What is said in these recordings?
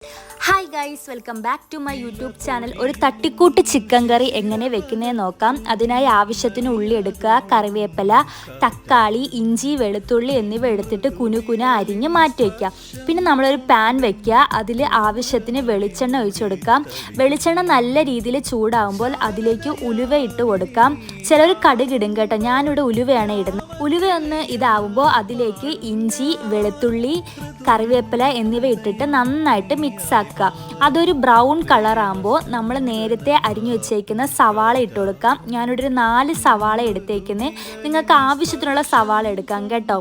Hi guys, welcome back to my YouTube channel. ഒരു തട്ടിക്കൂട്ട് chicken കറി എങ്ങനെ വെക്കുന്നതെന്ന് നോക്കാം. അതിനായി ആവശ്യത്തിന് ഉള്ളി എടുക്കുക, കറിവേപ്പില, തക്കാളി, ഇഞ്ചി, വെളുത്തുള്ളി എന്നിവ എടുത്തിട്ട് കുനുകുന അരിഞ്ഞ് മാറ്റി വയ്ക്കുക. പിന്നെ നമ്മളൊരു പാൻ വയ്ക്കുക, അതിൽ ആവശ്യത്തിന് വെളിച്ചെണ്ണ ഒഴിച്ചു കൊടുക്കാം. വെളിച്ചെണ്ണ നല്ല രീതിയിൽ ചൂടാകുമ്പോൾ അതിലേക്ക് ഉലുവ ഇട്ട് കൊടുക്കാം. ചിലർ കടുകിടും കേട്ടോ, ഞാനിവിടെ ഉലുവയാണ് ഇടുന്നത്. ഉലുവ ഒന്ന് ഇതാവുമ്പോൾ അതിലേക്ക് ഇഞ്ചി, വെളുത്തുള്ളി, കറിവേപ്പില എന്നിവ ഇട്ടിട്ട് നന്നായിട്ട് മിക്സ് ആക്കുക. അതൊരു ബ്രൗൺ കളറാകുമ്പോൾ നമ്മൾ നേരത്തെ അരിഞ്ഞു വെച്ചേക്കുന്ന സവാള ഇട്ട് കൊടുക്കാം. ഞാനിവിടെ ഒരു 4 സവാള എടുത്തേക്കുന്നത്. നിങ്ങൾക്ക് ആവശ്യത്തിനുള്ള സവാള എടുക്കാം കേട്ടോ.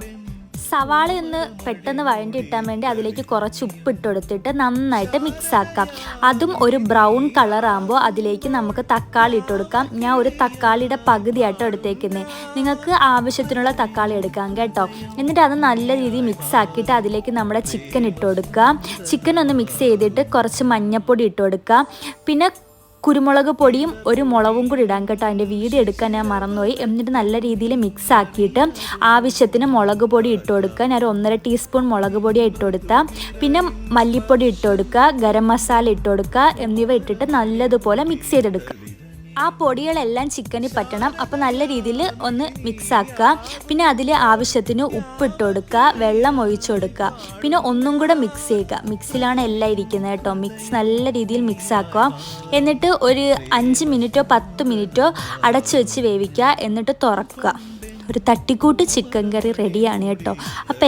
സവാള ഒന്ന് പെട്ടെന്ന് വഴണ്ടി ഇട്ടാൻ വേണ്ടി അതിലേക്ക് കുറച്ച് ഉപ്പിട്ട് കൊടുത്തിട്ട് നന്നായിട്ട് മിക്സ് ആക്കാം. അതും ഒരു ബ്രൗൺ കളറാകുമ്പോൾ അതിലേക്ക് നമുക്ക് തക്കാളി ഇട്ട് കൊടുക്കാം. ഞാൻ ഒരു തക്കാളിയുടെ പകുതിയായിട്ട് എടുത്തേക്കുന്നത്. നിങ്ങൾക്ക് ആവശ്യത്തിനുള്ള തക്കാളി എടുക്കാം കേട്ടോ. എന്നിട്ട് അത് നല്ല രീതിയിൽ മിക്സ് ആക്കിയിട്ട് അതിലേക്ക് നമ്മുടെ ചിക്കൻ ഇട്ട് കൊടുക്കുക. ചിക്കൻ ഒന്ന് മിക്സ് ചെയ്തിട്ട് കുറച്ച് മഞ്ഞൾപ്പൊടി ഇട്ട് കൊടുക്കുക. പിന്നെ കുരുമുളക് പൊടിയും ഒരു മുളകും കൂടി ഇടാൻ കേട്ടോ. അതിൻ്റെ വീഡിയോ എടുക്കാൻ ഞാൻ മറന്നുപോയി. എന്നിട്ട് നല്ല രീതിയിൽ മിക്സ് ആക്കിയിട്ട് ആവശ്യത്തിന് മുളക് പൊടി ഇട്ട് കൊടുക്കുക. ഞാൻ ഒരു 1.5 ടീസ്പൂൺ മുളക് പൊടിയാണ് ഇട്ട് കൊടുത്താൽ. പിന്നെ മല്ലിപ്പൊടി ഇട്ട് കൊടുക്കുക, ഗരം മസാല ഇട്ട് കൊടുക്കുക എന്നിവ ഇട്ടിട്ട് നല്ലതുപോലെ മിക്സ് ചെയ്തെടുക്കുക. ആ പൊടികളെല്ലാം ചിക്കനിൽ പറ്റണം. അപ്പോൾ നല്ല രീതിയിൽ ഒന്ന് മിക്സ് ആക്കുക. പിന്നെ അതിൽ ആവശ്യത്തിന് ഉപ്പിട്ട് കൊടുക്കുക, വെള്ളം ഒഴിച്ചു കൊടുക്കുക. പിന്നെ ഒന്നും കൂടെ മിക്സ് ചെയ്യുക. മിക്സിലാണ് എല്ലാം ഇരിക്കുന്നത് കേട്ടോ. നല്ല രീതിയിൽ മിക്സ് ആക്കുക. എന്നിട്ട് ഒരു 5 മിനിറ്റോ 10 മിനിറ്റോ അടച്ചു വെച്ച് വേവിക്കുക. എന്നിട്ട് തുറക്കുക. ഒരു തട്ടിക്കൂട്ട് ചിക്കൻ കറി റെഡിയാണ് കേട്ടോ. അപ്പോൾ